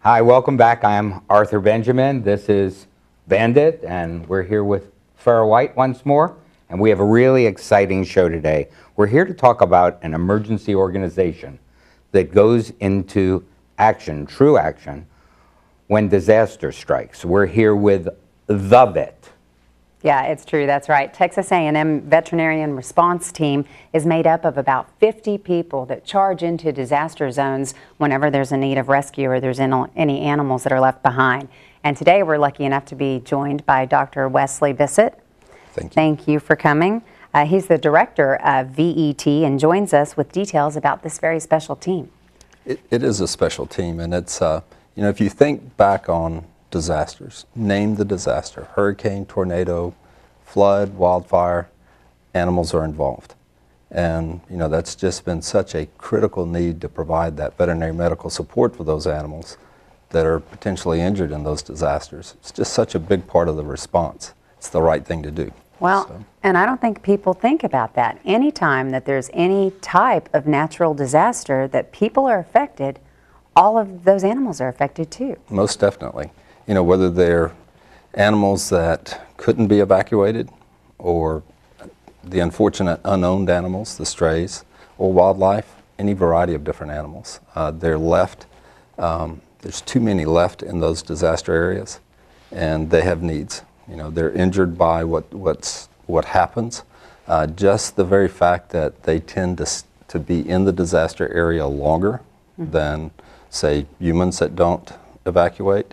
Hi, welcome back. I am Arthur Benjamin. This is Bandit, and we're here with Farah White once more, and we have a really exciting show today. We're here to talk about an emergency organization that goes into action, true action, when disaster strikes. We're here with the Vet. Yeah, it's true. That's right. Texas A&M Veterinary Response Team is made up of about 50 people that charge into disaster zones whenever there's a need of rescue or there's any animals that are left behind. And today we're lucky enough to be joined by Dr. Wesley Bisset. Thank you. Thank you for coming. He's the director of VET and joins us with details about this very special team. It is a special team, and it's, if you think back on disasters, name the disaster: hurricane, tornado, flood, wildfire, animals are involved. And that's just been such a critical need to provide that veterinary medical support for those animals that are potentially injured in those disasters. It's just such a big part of the response. It's the right thing to do. Well, and I don't think people think about that. Anytime that there's any type of natural disaster that people are affected, all of those animals are affected too. Most definitely. Whether they're animals that couldn't be evacuated, or the unfortunate unowned animals, the strays, or wildlife, any variety of different animals. They're left, there's too many left in those disaster areas, and they have needs. They're injured by what happens. Just the very fact that they tend to be in the disaster area longer than, say, humans that don't evacuate.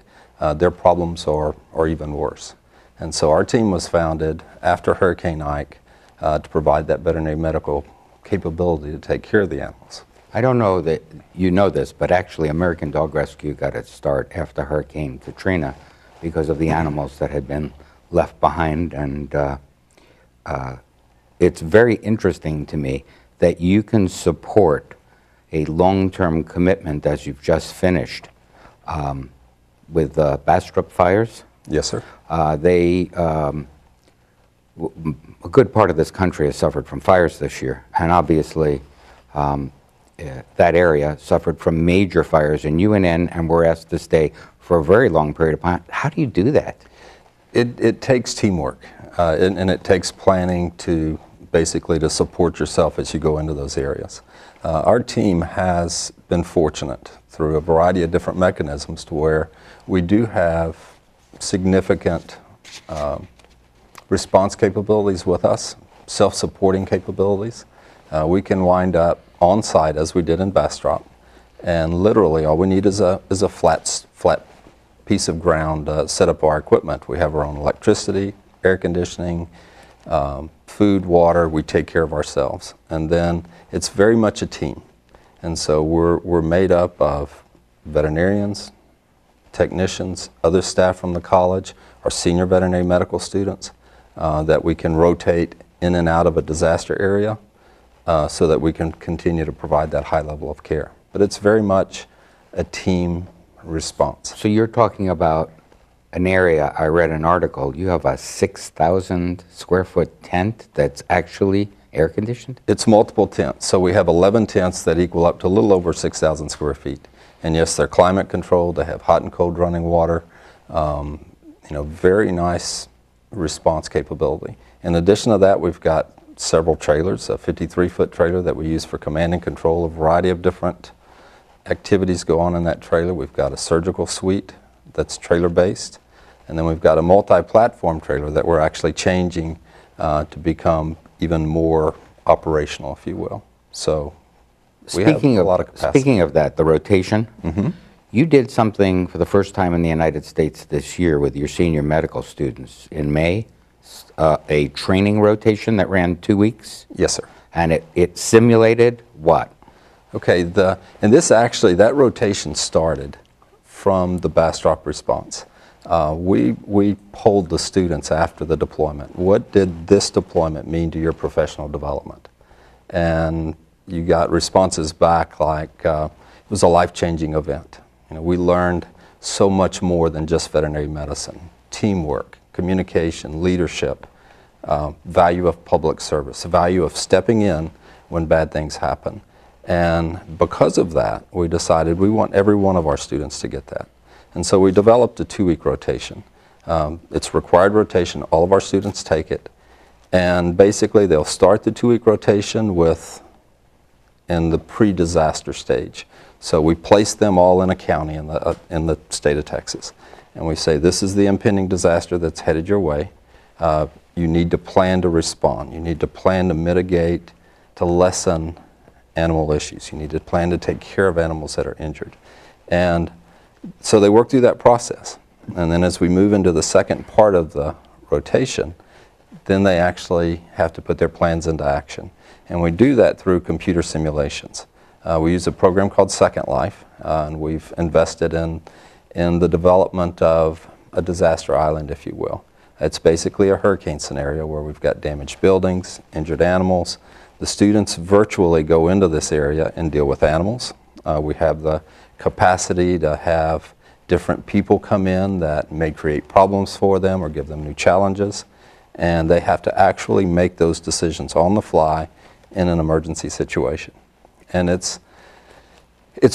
Their problems are even worse. And so our team was founded after Hurricane Ike to provide that veterinary medical capability to take care of the animals. I don't know that you know this, but actually American Dog Rescue got its start after Hurricane Katrina because of the animals that had been left behind. And it's very interesting to me that you can support a long-term commitment, as you've just finished, with Bastrop fires. Yes, sir. A good part of this country has suffered from fires this year, and obviously that area suffered from major fires in UNN, and were asked to stay for a very long period of time. How do you do that? It takes teamwork, and it takes planning to basically to support yourself as you go into those areas. Our team has been fortunate through a variety of different mechanisms to where we do have significant response capabilities with us, self-supporting capabilities. We can wind up on site, as we did in Bastrop, and literally all we need is a flat piece of ground to set up our equipment. We have our own electricity, air conditioning, food, water. We take care of ourselves, and then it's very much a team. And so we're made up of veterinarians, technicians, other staff from the college, our senior veterinary medical students, that we can rotate in and out of a disaster area so that we can continue to provide that high level of care. But it's very much a team response. So you're talking about an area, I read an article, you have a 6,000 square foot tent that's actually air conditioned? It's multiple tents. So we have 11 tents that equal up to a little over 6,000 square feet. And yes, they're climate controlled. They have hot and cold running water. Very nice response capability. In addition to that, we've got several trailers, a 53-foot trailer that we use for command and control. A variety of different activities go on in that trailer. We've got a surgical suite that's trailer-based. And then we've got a multi-platform trailer that we're actually changing to become even more operational, if you will. So we have a lot of capacity. Speaking of that, the rotation, you did something for the first time in the United States this year with your senior medical students in May, a training rotation that ran 2 weeks? Yes, sir. And it simulated what? Okay, and this actually, that rotation started from the Bastrop response. We polled the students after the deployment. What did this deployment mean to your professional development? And you got responses back like it was a life-changing event. We learned so much more than just veterinary medicine: teamwork, communication, leadership, value of public service, value of stepping in when bad things happen. And because of that, we decided we want every one of our students to get that. And so we developed a 2-week rotation. It's required rotation. All of our students take it. And basically, they'll start the 2-week rotation in the pre-disaster stage. So we place them all in a county in the state of Texas. And we say, this is the impending disaster that's headed your way. You need to plan to respond. You need to plan to mitigate, to lessen animal issues. You need to plan to take care of animals that are injured. And so they work through that process. And then as we move into the second part of the rotation, then they actually have to put their plans into action. And we do that through computer simulations. We use a program called Second Life, and we've invested in the development of a disaster island, if you will. It's basically a hurricane scenario where we've got damaged buildings, injured animals. The students virtually go into this area and deal with animals. We have the capacity to have different people come in that may create problems for them or give them new challenges. And they have to actually make those decisions on the fly in an emergency situation. And it's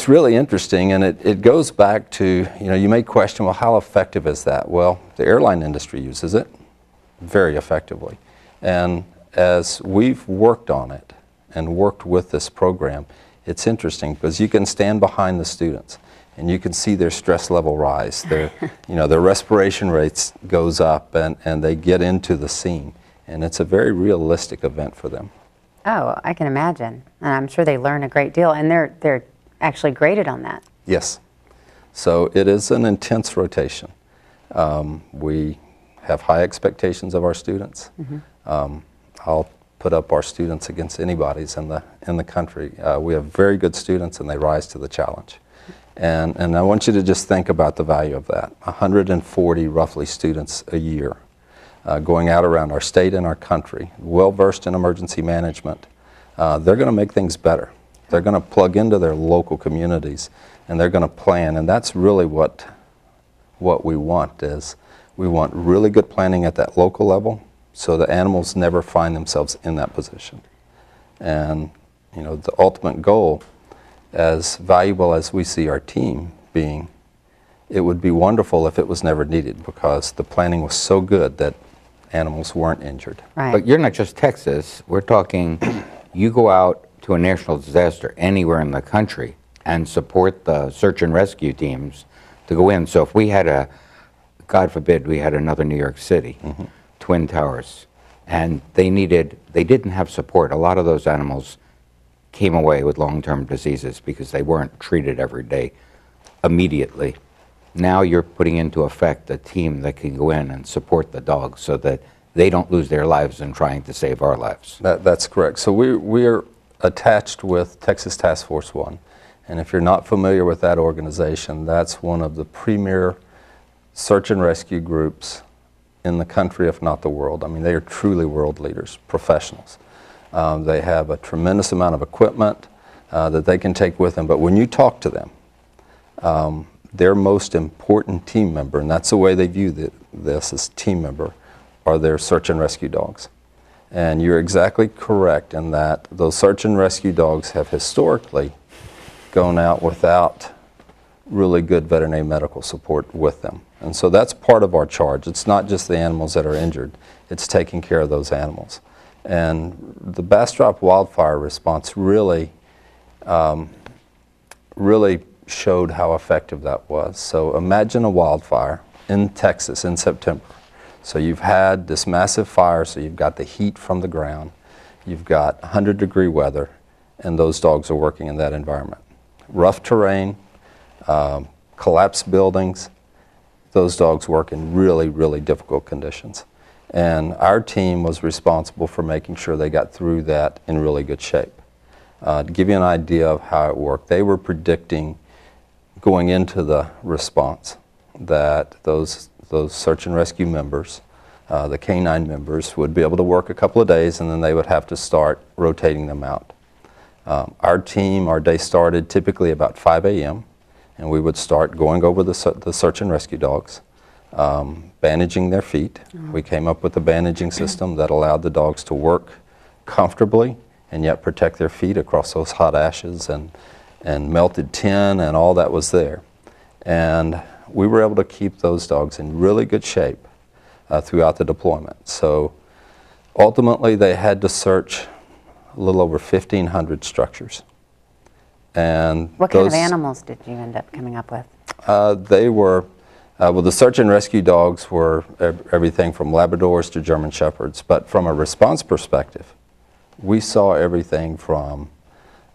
really interesting, and it goes back to, you may question, well, how effective is that? Well, the airline industry uses it very effectively. And as we've worked on it and worked with this program, it's interesting because you can stand behind the students and you can see their stress level rise. Their respiration rates goes up and they get into the scene. And it's a very realistic event for them. Oh, I can imagine. And I'm sure they learn a great deal, and they're actually graded on that. Yes. So it is an intense rotation. We have high expectations of our students. Mm-hmm. I'll put up our students against anybody's in the country. We have very good students, and they rise to the challenge. And I want you to just think about the value of that. 140 roughly students a year going out around our state and our country, well-versed in emergency management. They're going to make things better. They're going to plug into their local communities, and they're going to plan. And that's really what we want is we want really good planning at that local level so the animals never find themselves in that position. And the ultimate goal, as valuable as we see our team being, it would be wonderful if it was never needed because the planning was so good that animals weren't injured. Right. But you're not just Texas. We're talking, you go out to a national disaster anywhere in the country and support the search and rescue teams to go in. So if we had God forbid, we had another New York City, mm-hmm. Twin Towers, and they didn't have support. A lot of those animals came away with long-term diseases because they weren't treated every day immediately. Now you're putting into effect a team that can go in and support the dogs so that they don't lose their lives in trying to save our lives. That's correct. So we're attached with Texas Task Force 1. And if you're not familiar with that organization, that's one of the premier search and rescue groups in the country, if not the world. I mean, they are truly world leaders, professionals. They have a tremendous amount of equipment that they can take with them. But when you talk to them, their most important team member, and that's the way they view this as team member, are their search and rescue dogs. And you're exactly correct in that those search and rescue dogs have historically gone out without really good veterinary medical support with them. And so that's part of our charge. It's not just the animals that are injured, it's taking care of those animals. And the Bastrop wildfire response really showed how effective that was. So imagine a wildfire in Texas in September. So you've had this massive fire, so you've got the heat from the ground, you've got 100-degree weather, and those dogs are working in that environment. Rough terrain, collapsed buildings, those dogs work in really, really difficult conditions. And our team was responsible for making sure they got through that in really good shape. To give you an idea of how it worked, they were predicting going into the response that those search and rescue members, the canine members, would be able to work a couple of days and then they would have to start rotating them out. Our day started typically about 5 a.m. and we would start going over the search and rescue dogs, bandaging their feet. Mm-hmm. We came up with a bandaging system that allowed the dogs to work comfortably and yet protect their feet across those hot ashes and melted tin and all that was there. And we were able to keep those dogs in really good shape throughout the deployment. So ultimately, they had to search a little over 1,500 structures. And What kind of animals did you end up coming up with? They were, well, the search and rescue dogs were everything from Labradors to German Shepherds. But from a response perspective, we saw everything from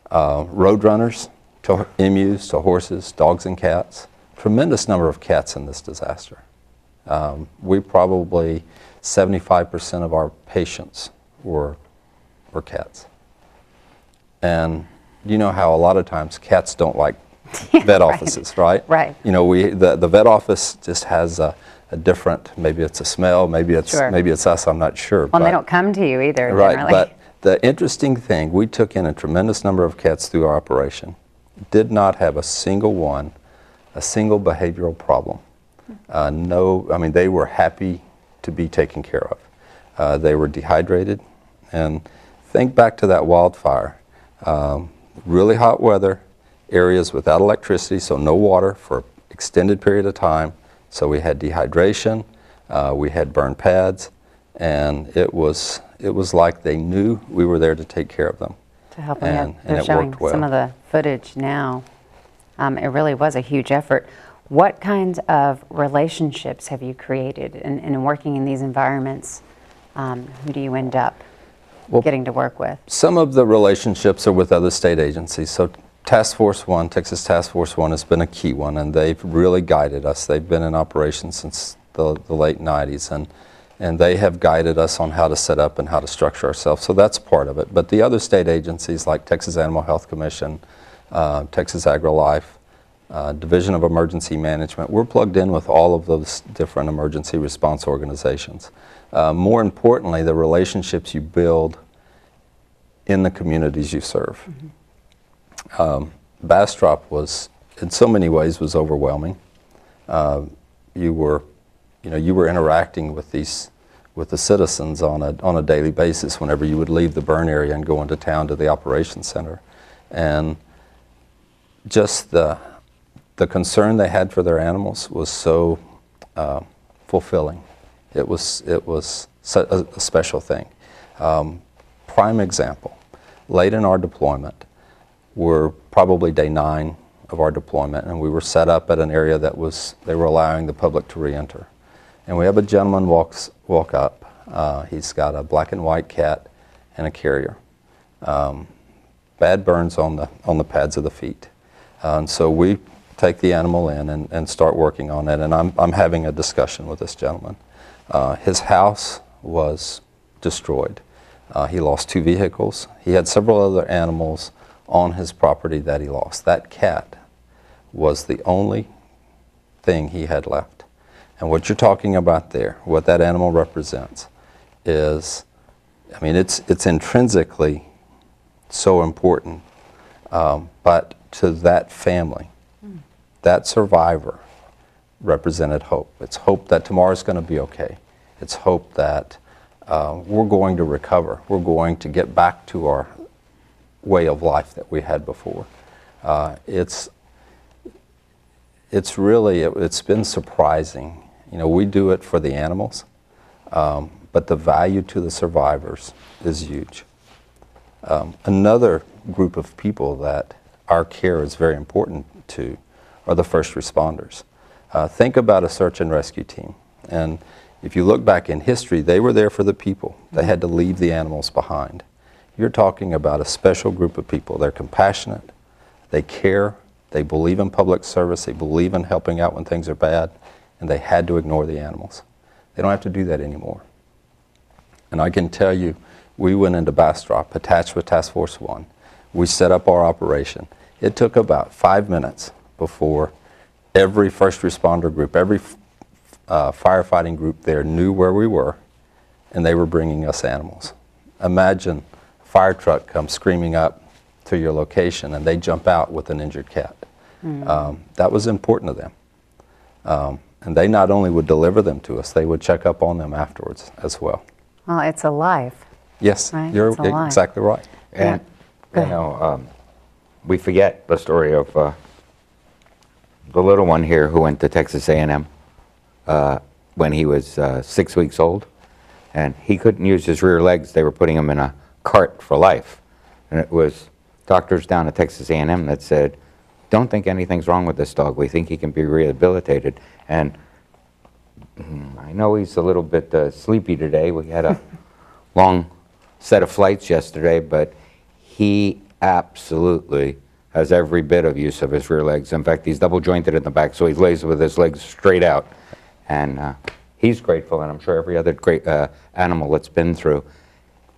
roadrunners to emus to horses, dogs and cats. Tremendous number of cats in this disaster. We probably 75% of our patients were cats. And you know how a lot of times cats don't like vet offices, right? Right. You know, the vet office just has a different, maybe it's a smell, maybe it's us, I'm not sure. Well, they don't come to you either, right, generally. but the interesting thing, we took in a tremendous number of cats through our operation, did not have a single behavioral problem. No, I mean, they were happy to be taken care of. They were dehydrated, and think back to that wildfire. Really hot weather, areas without electricity, so no water for an extended period of time. So we had dehydration, we had burn pads, and it was like they knew we were there to take care of them. To help them. And They're it showing worked well. some of the footage now. It really was a huge effort. What kinds of relationships have you created in working in these environments? Who do you end up getting to work with? Some of the relationships are with other state agencies. So Task Force 1, Texas Task Force 1 has been a key one, and they've really guided us. They've been in operation since the late 90s, and they have guided us on how to set up and how to structure ourselves. So that's part of it. But the other state agencies like Texas Animal Health Commission, Texas AgriLife, Division of Emergency Management, we're plugged in with all of those different emergency response organizations. More importantly, the relationships you build in the communities you serve. Bastrop was, in so many ways, was overwhelming. You were interacting with the citizens on a daily basis whenever you would leave the burn area and go into town to the operations center, and just the concern they had for their animals was so fulfilling. It was a special thing. Prime example, late in our deployment, we're probably day 9 of our deployment, and we were set up at an area that they were allowing the public to re-enter. And we have a gentleman walk up. He's got a black and white cat and a carrier. Bad burns on the pads of the feet. And so we take the animal in and start working on it, and I'm having a discussion with this gentleman. His house was destroyed. He lost 2 vehicles. He had several other animals on his property that he lost. That cat was the only thing he had left. And what you're talking about there, what that animal represents is, I mean, it's intrinsically so important, but to that family, that survivor represented hope. It's hope that tomorrow's going to be okay. It's hope that we're going to recover. We're going to get back to our way of life that we had before. It's been surprising. You know, we do it for the animals, but the value to the survivors is huge. Another group of people that our care is very important to are the first responders. Think about a search and rescue team. And if you look back in history, they were there for the people. They had to leave the animals behind. You're talking about a special group of people. They're compassionate, they care, they believe in public service, they believe in helping out when things are bad, and they had to ignore the animals. They don't have to do that anymore. And I can tell you, we went into Bastrop, attached with Task Force 1. We set up our operation. It took about 5 minutes before every first responder group, every firefighting group there knew where we were, and they were bringing us animals. Imagine a fire truck comes screaming up to your location, and they jump out with an injured cat. That was important to them. And they not only would deliver them to us, they would check up on them afterwards as well. Well, it's a life. Yes, right? you're It's a life. exactly right. And, Go you know, we forget the story of the little one here who went to Texas A&M when he was 6 weeks old, and he couldn't use his rear legs. They were putting him in a cart for life. And it was doctors down at Texas A&M that said, don't think anything's wrong with this dog. We think he can be rehabilitated. And I know he's a little bit sleepy today. We had a long set of flights yesterday, but he absolutely has every bit of use of his rear legs. In fact, he's double jointed in the back, so he lays with his legs straight out. And he's grateful, and I'm sure every other great animal that's been through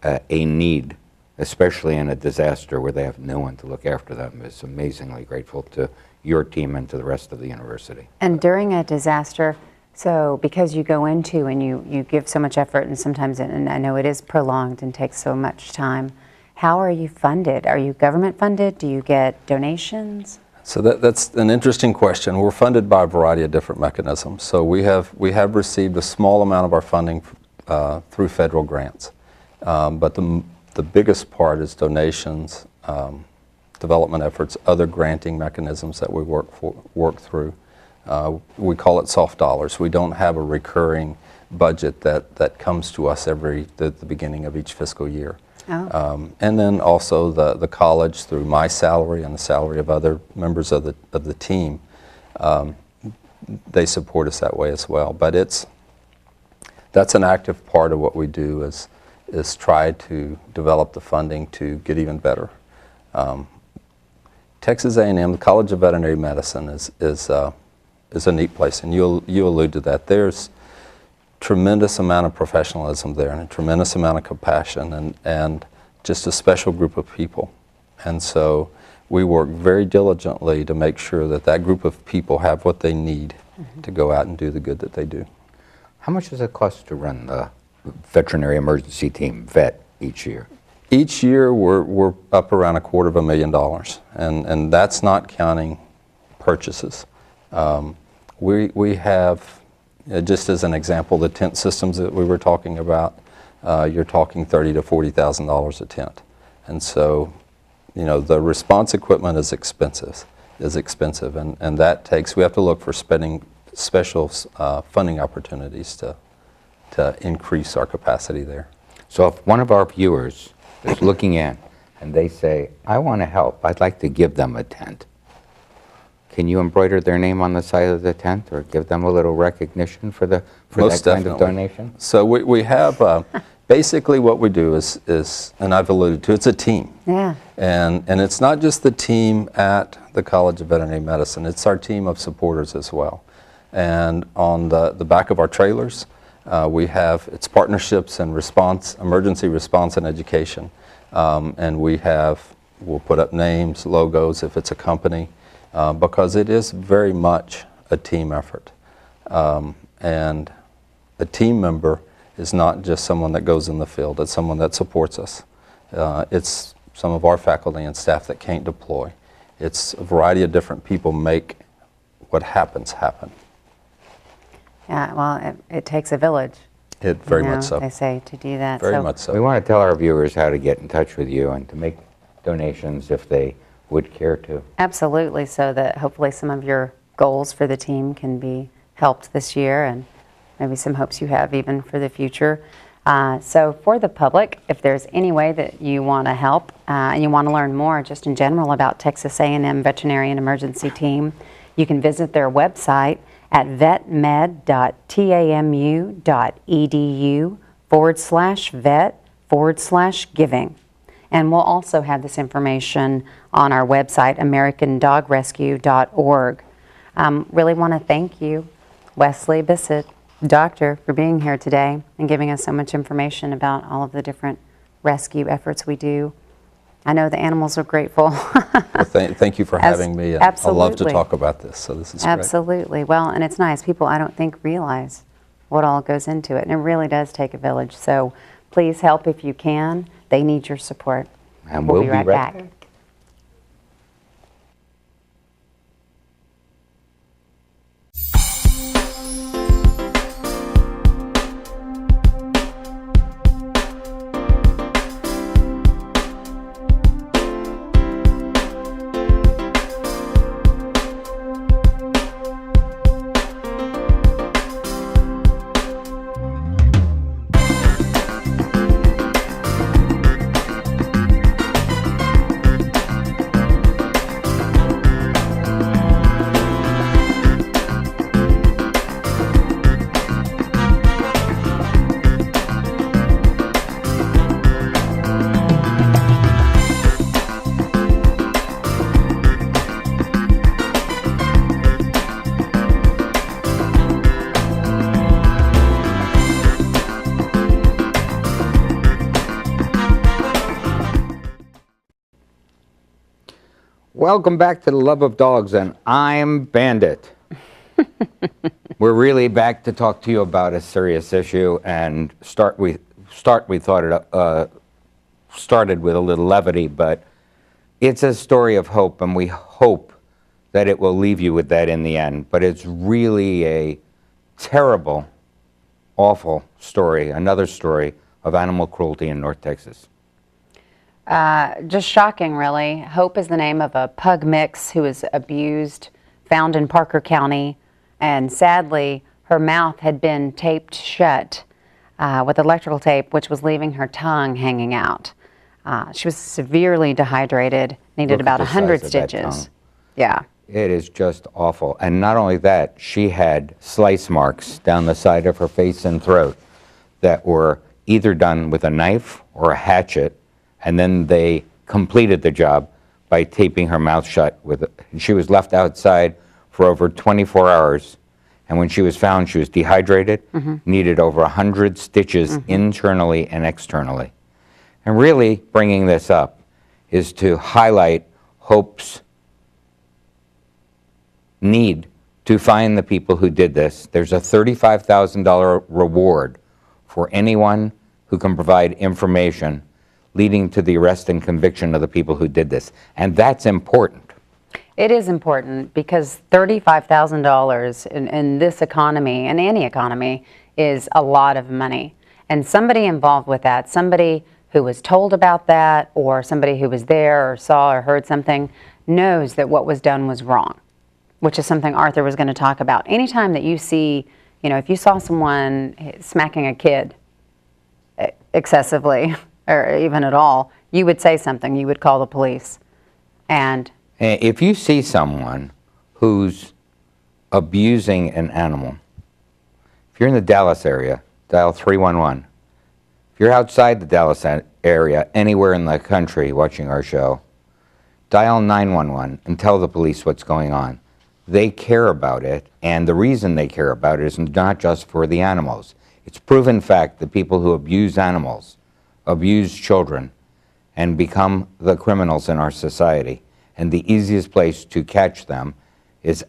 a need, especially in a disaster where they have no one to look after them, is amazingly grateful to your team and to the rest of the university. And during a disaster, so because you go into and you give so much effort, and sometimes, and I know it is prolonged and takes so much time, how are you funded? Are you government funded? Do you get donations? So that's an interesting question. We're funded by a variety of different mechanisms. So we have received a small amount of our funding through federal grants, but the biggest part is donations, development efforts, other granting mechanisms that we work through. We call it soft dollars. We don't have a recurring budget that comes to us at the beginning of each fiscal year. Oh. And then also the college, through my salary and the salary of other members of the team, they support us that way as well. But that's an active part of what we do is try to develop the funding to get even better. Texas A&M, the College of Veterinary Medicine, is a neat place, and you allude to that. There's tremendous amount of professionalism there and a tremendous amount of compassion and just a special group of people. And so we work very diligently to make sure that group of people have what they need to go out and do the good that they do. How much does it cost to run the veterinary emergency team, VET, each year? Each year we're up around $250,000, and that's not counting purchases. We have, just as an example, the tent systems that we were talking about, you're talking $30,000 to $40,000 a tent. And so, the response equipment is expensive, and that takes, we have to look for special funding opportunities to increase our capacity there. So if one of our viewers is looking in and they say, I want to help, I'd like to give them a tent, can you embroider their name on the side of the tent or give them a little recognition for that kind of donation? So we have, basically what we do is, and I've alluded to, it's a team. Yeah. And it's not just the team at the College of Veterinary Medicine, it's our team of supporters as well. And on the back of our trailers, we have, it's partnerships and response, emergency response and education. And we'll put up names, logos if it's a company, because it is very much a team effort. And a team member is not just someone that goes in the field, it's someone that supports us. It's some of our faculty and staff that can't deploy. It's a variety of different people make what happens happen. Yeah, well, it takes a village. It very much so. They say, to do that. Very much so. We want to tell our viewers how to get in touch with you and to make donations if they would care to. Absolutely, so that hopefully some of your goals for the team can be helped this year, and maybe some hopes you have even for the future. So for the public, if there's any way that you want to help and you want to learn more just in general about Texas A&M Veterinary Emergency Team, you can visit their website at vetmed.tamu.edu/vet/giving. And we'll also have this information on our website, americandogrescue.org. Really want to thank you, Wesley Bisset, Doctor, for being here today and giving us so much information about all of the different rescue efforts we do. I know the animals are grateful. Well, thank you for having me. I love to talk about this, so this is great. Absolutely. Well, and it's nice. People, I don't think, realize what all goes into it, and it really does take a village. So please help if you can. They need your support. And we'll be right back. Welcome back to the Love of Dogs, and I'm Bandit. We're really back to talk to you about a serious issue, and we thought it started with a little levity, but it's a story of hope, and we hope that it will leave you with that in the end. But it's really a terrible, awful story, another story of animal cruelty in North Texas. Just shocking, really. Hope is the name of a pug mix who was abused, found in Parker County, and sadly, her mouth had been taped shut with electrical tape, which was leaving her tongue hanging out. She was severely dehydrated, needed about 100 stitches. Yeah. It is just awful. And not only that, she had slice marks down the side of her face and throat that were either done with a knife or a hatchet, and then they completed the job by taping her mouth shut with it. She was left outside for over 24 hours, and when she was found, she was dehydrated, needed over 100 stitches internally and externally. And really bringing this up is to highlight Hope's need to find the people who did this. There's a $35,000 reward for anyone who can provide information leading to the arrest and conviction of the people who did this. And that's important. It is important because $35,000 in this economy, in any economy, is a lot of money. And somebody involved with that, somebody who was told about that, or somebody who was there or saw or heard something, knows that what was done was wrong, which is something Arthur was going to talk about. Anytime that you see, if you saw someone smacking a kid excessively, or even at all, you would say something. You would call the police. And if you see someone who's abusing an animal, if you're in the Dallas area, dial 311. If you're outside the Dallas area, anywhere in the country watching our show, dial 911 and tell the police what's going on. They care about it, and the reason they care about it is not just for the animals. It's proven fact that people who abuse animals abuse children and become the criminals in our society. And the easiest place to catch them is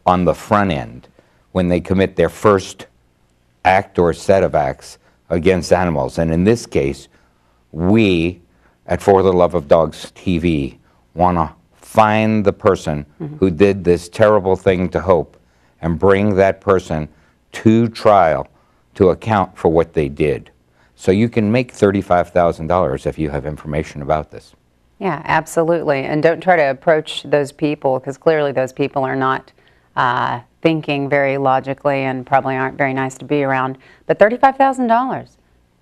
on the front end when they commit their first act or set of acts against animals. And in this case, we at For the Love of Dogs TV want to find the person who did this terrible thing to Hope and bring that person to trial to account for what they did. So you can make $35,000 if you have information about this. yeah, absolutely. And don't try to approach those people, because clearly those people are not thinking very logically and probably aren't very nice to be around. But $35,000,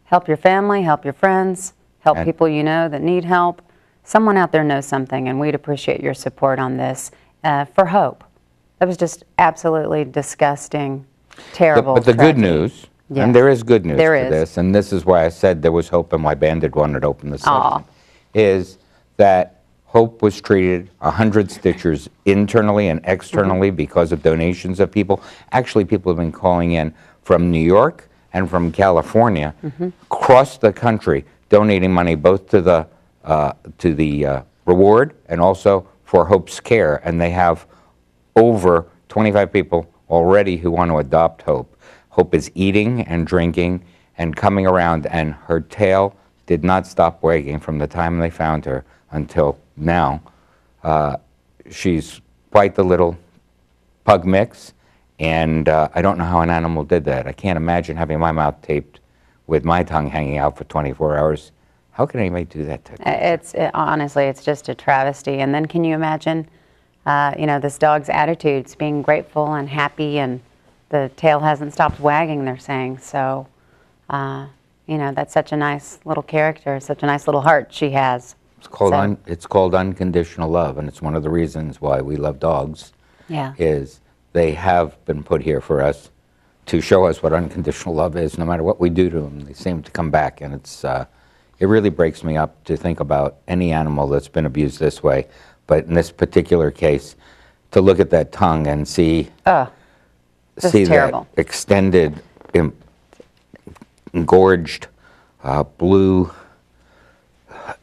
help your family, help your friends, help people you know that need help. Someone out there knows something, and we'd appreciate your support on this for Hope. That was just absolutely disgusting, terrible. But the good news, Yes. and there is good news There to is. this, and this is why I said there was hope and why Bandit wanted to open the section, is that Hope was treated 100 stitches internally and externally because of donations of people. Actually, people have been calling in from New York and from California, across the country, donating money both to the reward and also for Hope's care. And they have over 25 people already who want to adopt Hope. Hope is eating and drinking and coming around, and her tail did not stop wagging from the time they found her until now. She's quite the little pug mix, and I don't know how an animal did that. I can't imagine having my mouth taped with my tongue hanging out for 24 hours. How can anybody do that to Honestly, it's just a travesty. And then can you imagine, this dog's attitudes, being grateful and happy, and the tail hasn't stopped wagging, they're saying. So, that's such a nice little character, such a nice little heart she has. It's called unconditional love, and it's one of the reasons why we love dogs. Yeah. Is they have been put here for us to show us what unconditional love is. No matter what we do to them, they seem to come back, and it really breaks me up to think about any animal that's been abused this way. But in this particular case, to look at that tongue and see terrible. that extended, engorged, blue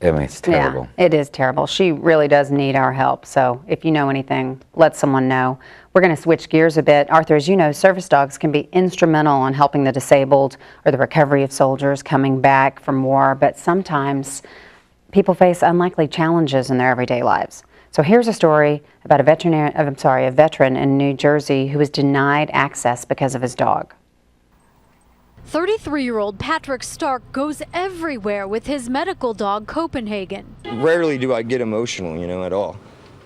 I mean, it's terrible. Yeah, it is terrible. She really does need our help. So if you know anything, let someone know. We're going to switch gears a bit. Arthur, as you know, service dogs can be instrumental in helping the disabled or the recovery of soldiers coming back from war, but sometimes people face unlikely challenges in their everyday lives. So here's a story about a veteran in New Jersey who was denied access because of his dog. 33-year-old Patrick Stark goes everywhere with his medical dog, Copenhagen. Rarely do I get emotional, at all.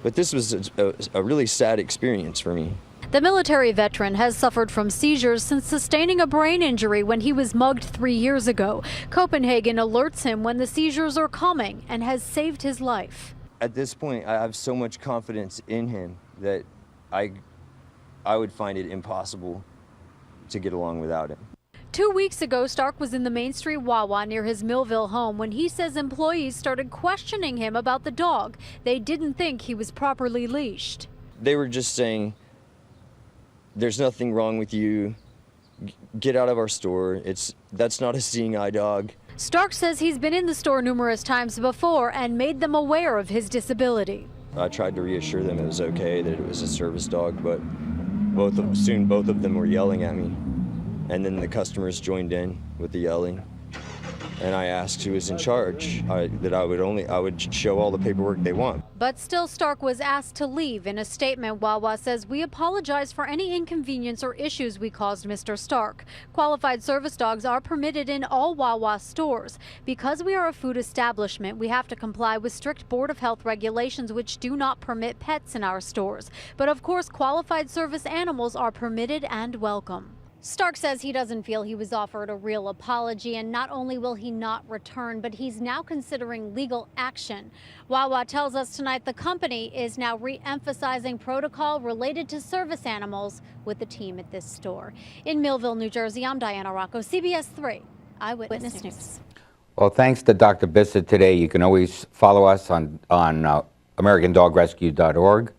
But this was a really sad experience for me. The military veteran has suffered from seizures since sustaining a brain injury when he was mugged 3 years ago. Copenhagen alerts him when the seizures are coming and has saved his life. At this point, I have so much confidence in him that I would find it impossible to get along without him. 2 weeks ago, Stark was in the Main Street Wawa near his Millville home when he says employees started questioning him about the dog. They didn't think he was properly leashed. They were just saying, there's nothing wrong with you, get out of our store, that's not a seeing eye dog. Stark says he's been in the store numerous times before and made them aware of his disability. I tried to reassure them it was okay, that it was a service dog, but soon both of them were yelling at me. And then the customers joined in with the yelling. And I asked who was in charge, that I would show all the paperwork they want. But still, Stark was asked to leave. In a statement, Wawa says, "We apologize for any inconvenience or issues we caused Mr. Stark. Qualified service dogs are permitted in all Wawa stores. Because we are a food establishment, we have to comply with strict Board of Health regulations which do not permit pets in our stores. But of course, qualified service animals are permitted and welcome." Stark says he doesn't feel he was offered a real apology, and not only will he not return, but he's now considering legal action. Wawa tells us tonight the company is now re-emphasizing protocol related to service animals with the team at this store. In Millville, New Jersey, I'm Diana Rocco, CBS 3 Eyewitness News. Well, thanks to Dr. Bisset today. You can always follow us on AmericanDogRescue.org.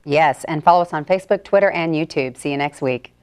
Yes, and follow us on Facebook, Twitter, and YouTube. See you next week.